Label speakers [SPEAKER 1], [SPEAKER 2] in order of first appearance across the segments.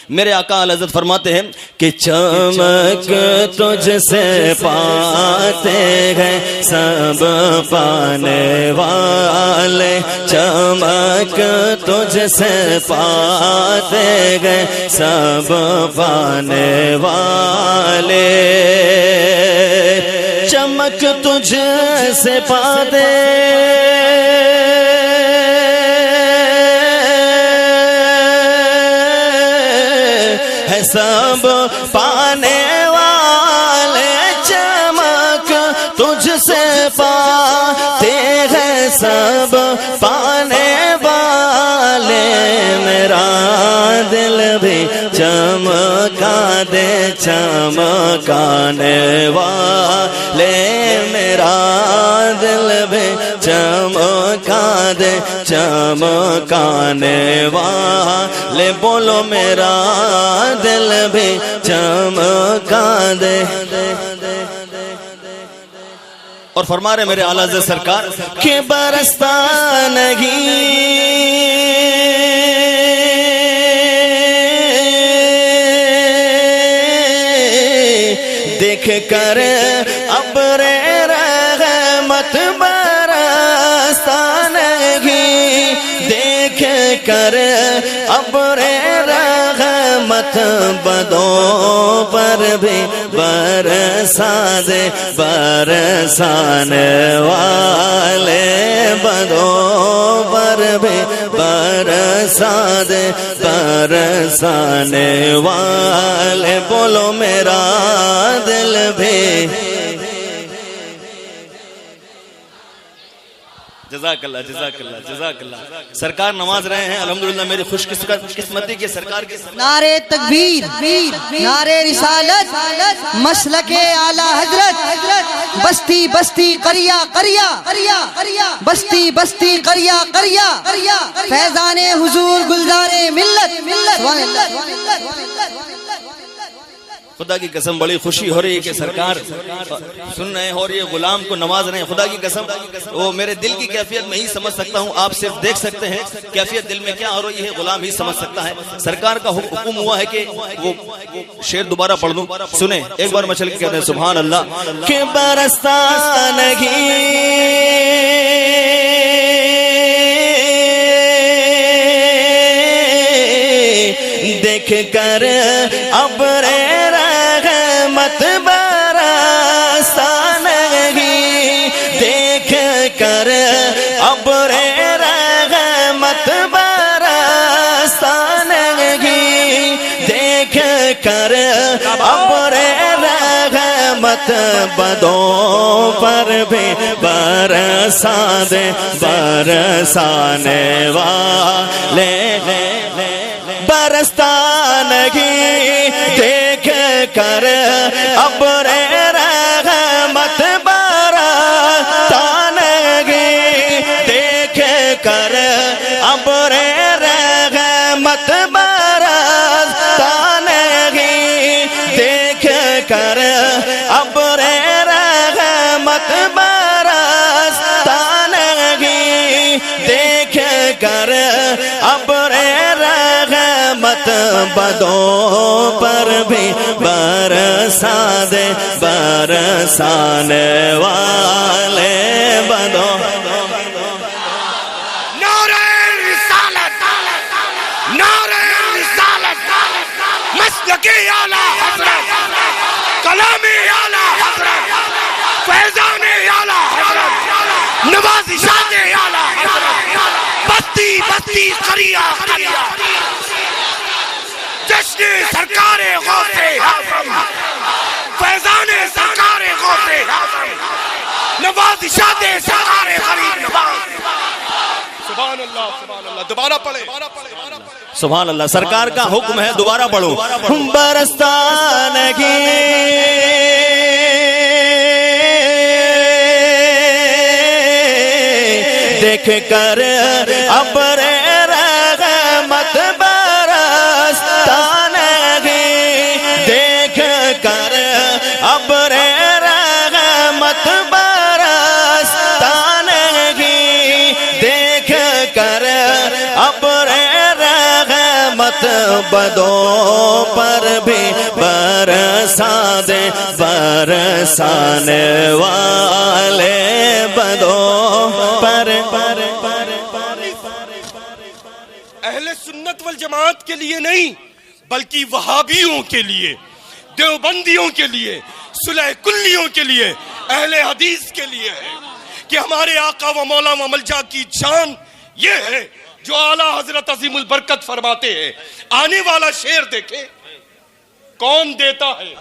[SPEAKER 1] میرے آقا حضرت فرماتے ہیں کہ چمک تجھ سے پاتے ہیں سب پانے والے، چمک تجھ سے پاتے ہیں سب پانے والے، چمک تجھ سے پاتے سب پانے والے، چمک تجھ سے پاتے ہیں سب پانے والے، میرا دل بھی چمکا دے چمکانے والے، میرا دل بھی چمکا دے چمکانے والے، بولو میرا دل بھی چمکا دے۔ اور فرما رہے میرے اعلیٰ حضرت سرکار کہ برستا نہیں دیکھ کر ابر رحمت برستا نہیں، دیکھ کر ابر رحمت بدوں پر بھی برسا دے، برسانے والے بدوں پر بھی برسا دے، برسانے والے، بولو میرا دل بھی۔ جزاک اللہ جزاک اللہ جزاک اللہ۔ سرکار نماز رہے ہیں الحمدللہ، میری خوش قسمتی کے سرکار کے
[SPEAKER 2] نعرے تکبیر، نعرے رسالت، مسلک اعلی حضرت، بستی بستی قریہ قریہ، بستی بستی قریہ قریہ، فیضان حضور گلزار ملت۔
[SPEAKER 1] خدا کی قسم بڑی خوشی ہو رہی ہے کہ سرکار سن رہے ہیں اور یہ غلام کو نواز رہے ہیں۔ خدا کی قسم وہ میرے دل کی کیفیت میں ہی سمجھ سکتا ہوں، آپ صرف دیکھ سکتے ہیں کیفیت دل میں کیا ہو رہی ہے، غلام ہی سمجھ سکتا ہے۔ سرکار کا حکم ہوا ہے کہ وہ شعر دوبارہ پڑھ دوں، سنیں ایک بار مچل کے کہتے ہیں سبحان اللہ کہ برستا نہیں دیکھ کر ابر رحمت برستا نہیں، دیکھ کر ابر رحمت برستا نہیں، دیکھ کر ابر رحمت بدوں پر بھی برسا دے، برسانے والے، برستا نہیں دیکھ کر ابر رحمت برستا نہیں، دیکھ کر ابر رحمت برستا نہیں، دیکھ کر ابر رحمت برستا نہیں، دیکھ کر ابر رحمت بدوں پر بھی برسا دے، برسانے والے بدوں۔
[SPEAKER 3] نعرہ رسالت، نعرہ رسالت، مسلک اعلی حضرت، کلام اعلی حضرت، فیضان اعلی حضرت، نوازشات اعلی حضرت، بستی بستی قریہ قریہ، جشن سرکار غوث اعظم، فیضان سرکار غوث اعظم، نوازشات سرکار غریب نواز۔ سبحان اللہ سبحان اللہ، دوبارہ پڑھے
[SPEAKER 1] سبحان اللہ۔ سرکار کا حکم ہے دوبارہ پڑھو، برستا نہیں دیکھ کر ابر رحمت برستا نہیں، دیکھ کر ابر رحمت برستا نہیں، دیکھ کر ابر رحمت بدوں پر بھی برسا دے برسانے والے بدوں پر
[SPEAKER 3] اہل سنت والجماعت کے لیے نہیں بلکہ وہابیوں کے لیے، دیوبندیوں کے لیے، صلح کلیوں کے لیے، اہل حدیث کے لیے ہے کہ ہمارے آقا و مولا و ملجا کی جان یہ ہے جو اعلیٰ حضرت عظیم البرکت فرماتے ہیں۔ آنے والا شعر دیکھیں، کون دیتا ہے،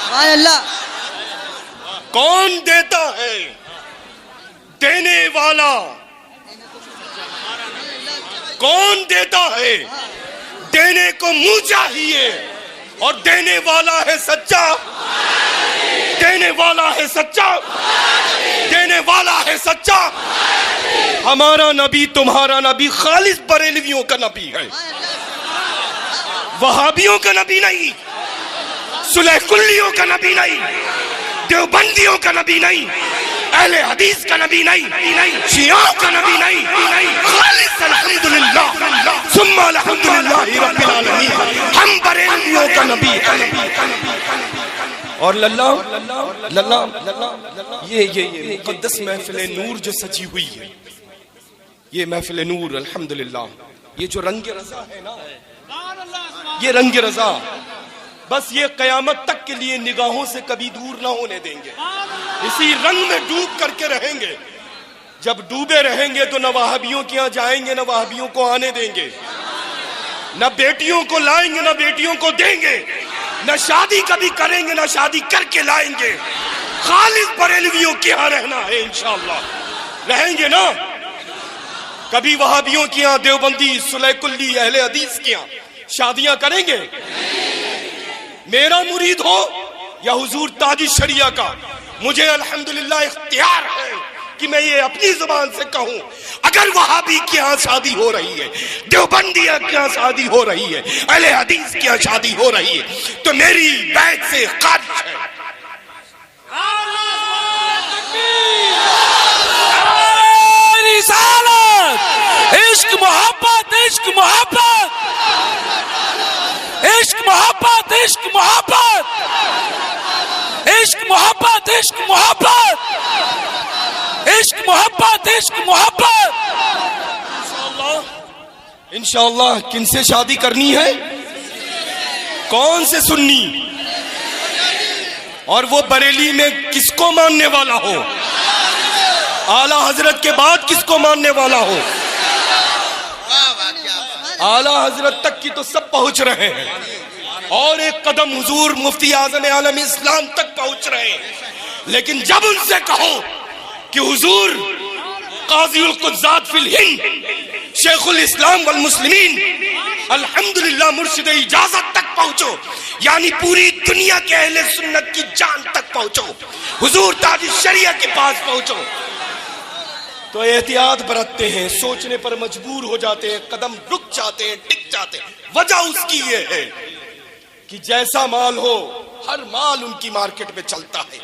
[SPEAKER 2] سبحان اللہ،
[SPEAKER 3] کون دیتا ہے، دینے والا کون دیتا ہے، دینے کو منہ چاہیے، اور دینے والا ہے سچا، دینے والا ہے سچا، دینے والا ہے سچا۔ ہمارا نبی تمہارا نبی خالص بریلویوں کا نبی ہے، وہابیوں کا نبی نہیں، صلح کلیوں کا نبی نہیں، دیوبندیوں کا نبی نہیں، اہل حدیث کا نبی نہیں، شیعوں کا نبی نہیں، خالص الحمدللہ ثم الحمدللہ رب العالمین، ہم بریلویوں کا نبی ہے۔ اور للہ یہ مقدس محفل نور جو سجی ہوئی ہے، یہ محفل نور الحمدللہ، یہ جو رنگ رضا ہے نا، یہ رنگ رضا بس یہ قیامت تک کے لیے نگاہوں سے کبھی دور نہ ہونے دیں گے، اسی رنگ میں ڈوب کر کے رہیں گے۔ جب ڈوبے رہیں گے تو نہ وہابیوں کے یہاں جائیں گے، نہ وہابیوں کو آنے دیں گے، نہ بیٹیوں کو لائیں گے، نہ بیٹیوں کو دیں گے، نہ شادی کبھی کریں گے، نہ شادی کر کے لائیں گے۔ خالص بریلویوں کے یہاں رہنا ہے انشاءاللہ، رہیں گے نا؟ کبھی وہابیوں کے یہاں، دیوبندی، صلح کلی، اہل حدیث کے یہاں شادیاں کریں گے؟ میرا مرید ہو یا حضور تاج الشریعہ کا، مجھے الحمدللہ اختیار ہے کہ میں یہ اپنی زبان سے کہوں، اگر وہابی کے ہاں شادی ہو رہی ہے، دیوبندی کے ہاں شادی ہو رہی ہے، اہل حدیث کے ہاں شادی ہو رہی ہے، تو میری بیعت سے خارج ہے۔
[SPEAKER 4] رسالت، عشق محبت، عشق محبت، عشق محبت، عشق محبت، عشق محبت، عشق محبت، عشق محبت، عشق محبت۔
[SPEAKER 3] انشاءاللہ کن سے شادی کرنی ہے؟ کون سے سنی؟ اور وہ بریلی میں کس کو ماننے والا ہو؟ اعلیٰ حضرت کے بعد کس کو ماننے والا ہو؟ اعلیٰ حضرت تک کی تو سب پہنچ رہے ہیں، اور ایک قدم حضور مفتی اعظم عالم اسلام تک پہنچ رہے ہیں، لیکن جب ان سے کہو کہ حضور قاضی القضات فی الہند، شیخ الاسلام والمسلمین، الحمدللہ مرشد اجازت تک پہنچو، یعنی پوری دنیا کے اہل سنت کی جان تک پہنچو، حضور تاج الشریعہ کے پاس پہنچو، تو احتیاط برتتے ہیں، سوچنے پر مجبور ہو جاتے ہیں، قدم رک جاتے ہیں، ٹک جاتے ہیں۔ وجہ اس کی یہ ہے کہ جیسا مال ہو، ہر مال ان کی مارکیٹ میں چلتا ہے،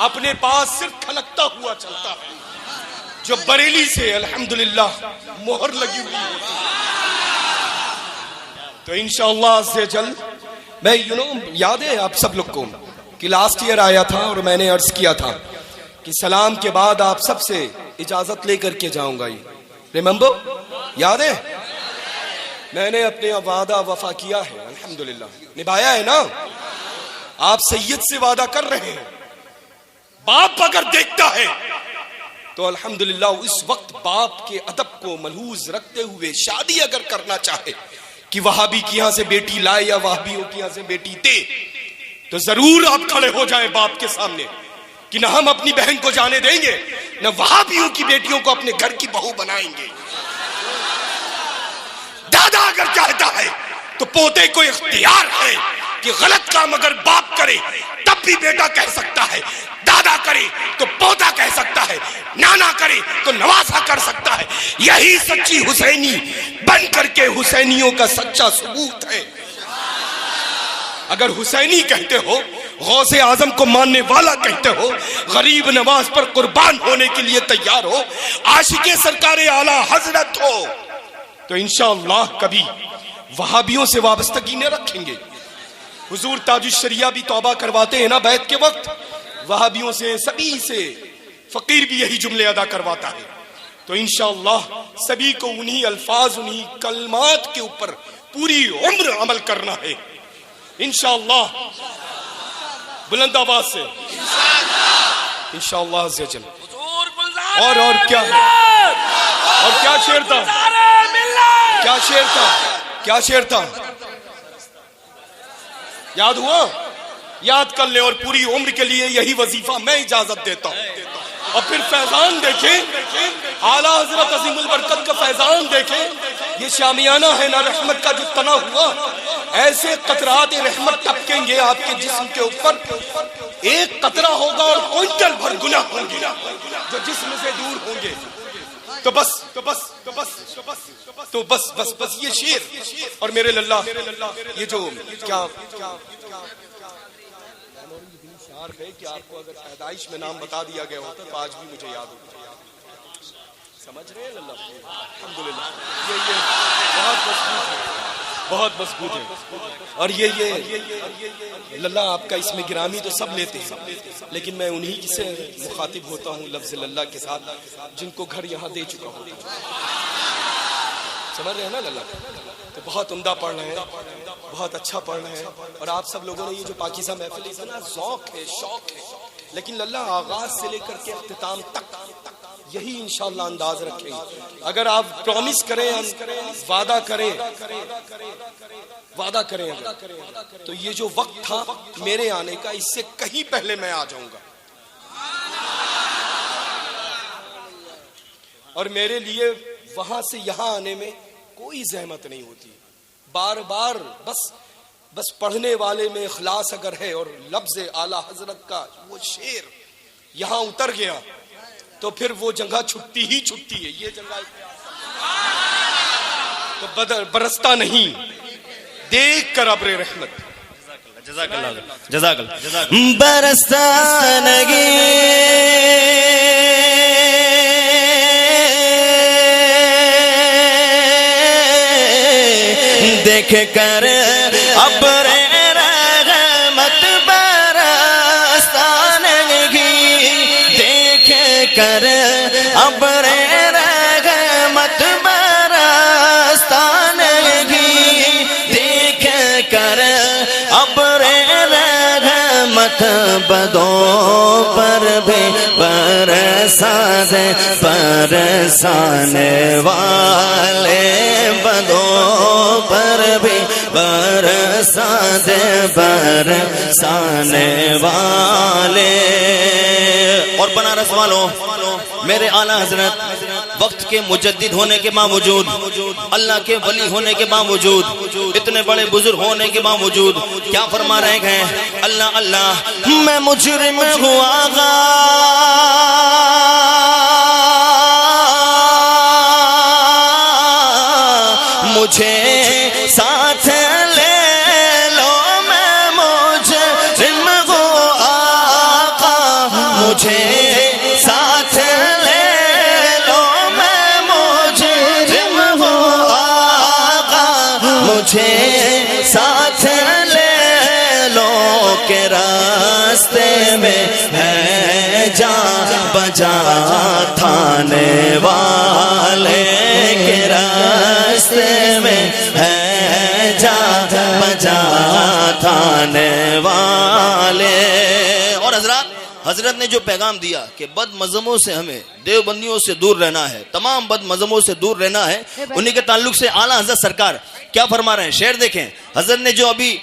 [SPEAKER 3] اپنے پاس صرف کھلکتا ہوا چلتا ہے، جو بریلی سے الحمدللہ مہر لگی ہوئی ہوتی ہے۔ تو انشاءاللہ عز و جل میں یاد ہے آپ سب لوگ کو کہ لاسٹ ایئر آیا تھا اور میں نے عرض کیا تھا کہ سلام کے بعد آپ سب سے اجازت لے کر کے جاؤں گا، یہ ریممبر؟ یاد ہے؟ میں نے اپنے وعدہ وفا کیا ہے، الحمدللہ نبھایا ہے نا۔ آپ سید سے وعدہ کر رہے ہیں، باپ اگر دیکھتا ہے تو الحمدللہ اس وقت باپ کے ادب کو ملحوظ رکھتے ہوئے شادی اگر کرنا چاہے کہ وہابی کی یہاں سے بیٹی لائے یا وہابیوں کی یہاں سے بیٹی دے، تو ضرور آپ کھڑے ہو جائیں باپ کے سامنے کہ نہ ہم اپنی بہن کو جانے دیں گے، نہ وہابیوں کی بیٹیوں کو اپنے گھر کی بہو بنائیں گے۔ دادا اگر چاہتا ہے تو پوتے کو اختیار ہے کہ غلط کام اگر باپ کرے تب بھی بیٹا کہہ سکتا ہے، دادا کرے تو پوتا کہہ سکتا ہے، نانا کرے تو نواسا کر سکتا ہے۔ یہی سچی حسینی بن کر کے حسینیوں کا سچا ثبوت ہے۔ اگر حسینی کہتے ہو، غوث اعظم کو ماننے والا کہتے ہو، غریب نواز پر قربان ہونے کے لیے تیار ہو، عاشق سرکار اعلیٰ حضرت ہو، تو انشاءاللہ کبھی وہابیوں سے وابستگی نہ رکھیں گے. حضور تاج الشریعہ بھی توبہ کرواتے ہیں نا بیعت کے وقت, وہابیوں سے سبھی سے فقیر بھی یہی جملے ادا کرواتا ہے. تو انشاءاللہ سبھی کو انہی الفاظ انہی کلمات کے اوپر پوری عمر عمل کرنا ہے انشاءاللہ. بلند آواز سے انشاءاللہ عز و جل. اور کیا ہے, اور کیا شعر تھا, کیا شعر تھا, کیا شعر تھا, یاد ہوا؟ یاد کر لیں اور پوری عمر کے لیے یہی وظیفہ میں اجازت دیتا ہوں. اور پھر فیضان دیکھیں, اعلیٰ حضرت عظیم البرکت کا فیضان دیکھیں. یہ شامیانہ ہے نا رحمت کا جو تنا ہوا, ایسے قطرات رحمت ٹپکیں گے آپ کے جسم کے اوپر. ایک قطرہ ہوگا اور کوئنٹل بھر گناہ ہوں گے جو جسم سے دور ہوں گے. تو بس یہ شیر. اور میرے للہ یہ جو کیا شعر ہے کہ آپ کو اگر پیدائش میں نام بتا دیا گیا ہوتا تو آج بھی مجھے یاد ہوتا. سمجھ رہے ہیں للہ؟ الحمدللہ یہ بہت مضبوط ہے, بہت مضبوط ہے. اور یہ للہ آپ کا اس میں گرامی تو سب لیتے ہیں, لیکن میں انہی سے مخاطب ہوتا ہوں لفظ للہ کے ساتھ جن کو گھر یہاں دے چکا ہوں. سمجھ رہے ہیں نا للہ؟ تو بہت عمدہ پڑھ رہے ہیں, بہت اچھا پڑھ رہے ہیں. اور آپ سب لوگوں نے یہ جو پاکیزہ محفل ہے نا, ذوق ہے, شوق ہے, لیکن للہ آغاز سے لے کر کے اختتام تک یہی انشاءاللہ انداز رکھیں. اگر آپ پرومس کریں, وعدہ کریں, وعدہ کریں تو یہ جو وقت تھا میرے آنے کا, اس سے کہیں پہلے میں آ جاؤں گا. اور میرے لیے وہاں سے یہاں آنے میں کوئی زحمت نہیں ہوتی. بار بار بس پڑھنے والے میں اخلاص اگر ہے اور لفظ اعلیٰ حضرت کا وہ شعر یہاں اتر گیا تو پھر وہ جگہ چھٹتی ہی چھٹتی ہے. یہ جگہ تو برستا نہیں دیکھ کر ابر رحمت.
[SPEAKER 1] جزاک اللہ, جزاک اللہ.
[SPEAKER 2] برستا نہیں دیکھ کر ابر رحمت برستا نہیں دیکھ کر ابر رحمت برستا نہیں دیکھ کر ابر رحمت بدوں پر بھی برسانے والے بدوں پر بھی برسانے والے.
[SPEAKER 1] اور بنارس والوں, میرے اعلیٰ حضرت وقت کے مجدد ہونے کے باوجود, اللہ کے ولی ہونے کے باوجود, اتنے بڑے بزرگ ہونے کے باوجود کیا فرما رہے ہیں؟ اللہ اللہ
[SPEAKER 2] میں مجرم ہوا گا مجھے ساتھ لے لو, میں مجرم ہوں آقا مجھے ساتھ لے لو, میں مجرم ہوں آقا مجھے ساتھ لے لو کہ راستے میں ہے جا بجا تھانے والے کے راستے میں ہے جا بجا تھانے والے.
[SPEAKER 1] اور حضرت نے جو پیغام دیا کہ بد مذہبوں سے ہمیں دیوبندیوں سے دور رہنا ہے, تمام بد مذہبوں سے دور رہنا ہے, انہی کے تعلق سے اعلیٰ حضرت سرکار کیا فرما رہے ہیں. شعر دیکھیں, حضرت نے جو ابھی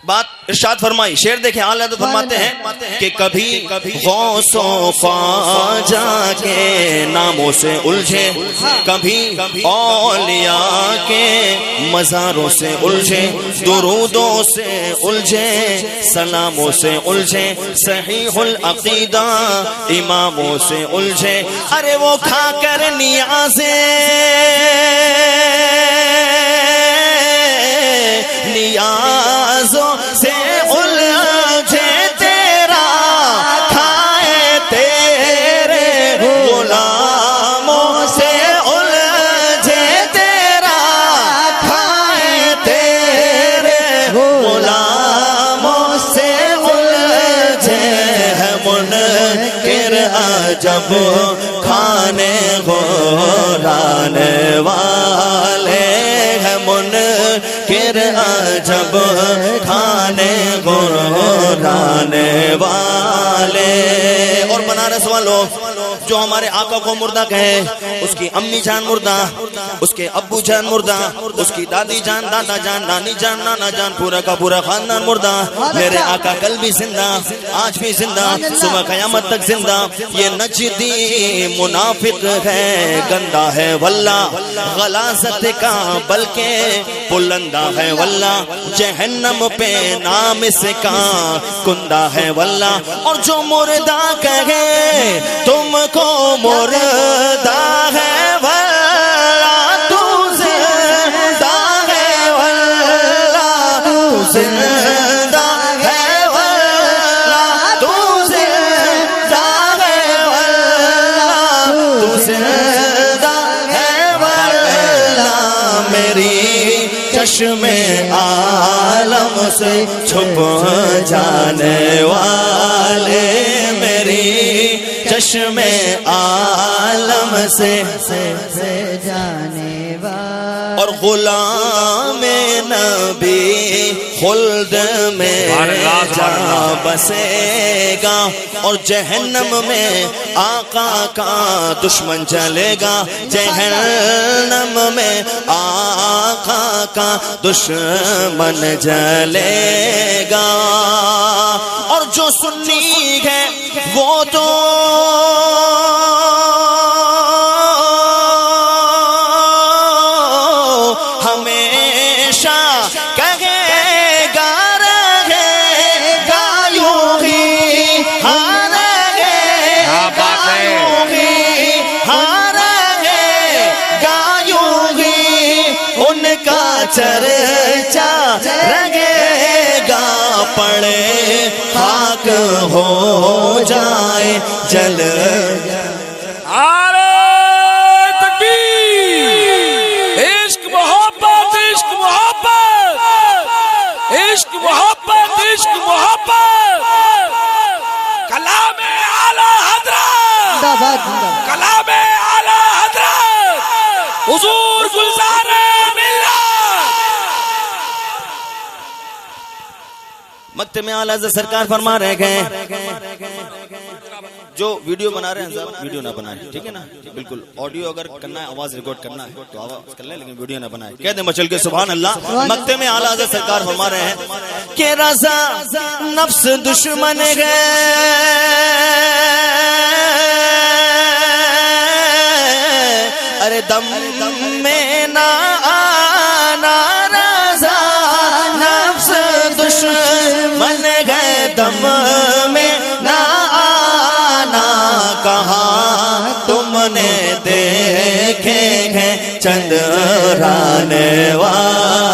[SPEAKER 1] بات ارشاد فرمائی, شعر دیکھیں. اعلیٰ حضرت فرماتے ہیں کہ کبھی غوث و خواجہ کے ناموں سے الجھے, کبھی اولیاء کے مزاروں سے الجھے, درودوں سے الجھے, سلاموں سے الجھے, صحیح العقیدہ اماموں سے الجھے.
[SPEAKER 2] ارے وہ کھا کر نیازیں نیازوں سے الجھے, تیرا کھائے تیرے غلاموں سے الجھے, تیرا کھائے جب کھانے غورانے والے ہیں منکر عجب کھانے غورانے والے. اور بنارس والوں جو ہمارے آقا کو مردہ کہے، اس کی امی جان مردہ، اس کے ابو جان مردہ، اس کی دادی جان، دادا جان، نانی جان، نانا جان، پورا کا پورا خاندان مردہ. میرے آقا کل بھی زندہ، آج بھی زندہ، صبح قیامت تک زندہ. یہ نجدی منافق ہے، گندا ہے واللہ غلاظت کا بلکہ بلندہ ہے واللہ، جہنم پہ نام اس کا کندہ ہے واللہ. اور جو مردہ کہے تم کو مردہ ہے واللہ، تو زندہ ہے واللہ، تو زندہ ہے واللہ، تو زندہ ہے واللہ، تو زندہ ہے واللہ. میری چشم عالم سے چھپ جانے والے، میری چشم عالم سے
[SPEAKER 5] جانے والے.
[SPEAKER 2] اور غلام نبی خلد میں جا بسے گا، اور جہنم میں آقا کا دشمن جلے گا، جہنم میں آقا کا دشمن جلے گا. اور جو سنی ہے وہ تو ہمیشہ کہے گا رہے گا یوں ہی، ہاں رہے گا یوں ہی، ہاں رہے گا یوں ہی. ان کا چرچا رہے گا، پڑے خاک ہو جائے جل.
[SPEAKER 4] عشق محبت، عشق محبت، عشق محبت، عشق محبت. کلام اعلی حضرت، کلام اعلی حضرت حضور گلزار ملت.
[SPEAKER 2] مکتب میں اعلیٰ حضرت سرکار فرما رہے گئے، جو ویڈیو بنا رہے ہیں صاحب ویڈیو نہ بنائیں، ٹھیک ہے نا؟ بالکل آڈیو اگر کرنا ہے، آواز ریکارڈ کرنا ہے تو آواز کر لیں، لیکن ویڈیو نہ بنائیں. کہہ دیں مچل کے سبحان اللہ. مکتب میں اعلیٰ حضرت سرکار فرما رہے ہیں کہ رضا نفس دشمن ہے، ارے دم میں نہ آنا، رضا نفس دشمن ہے، دم میں نہ آنا. کہاں تم نے دیکھے ہیں چندرانے والے،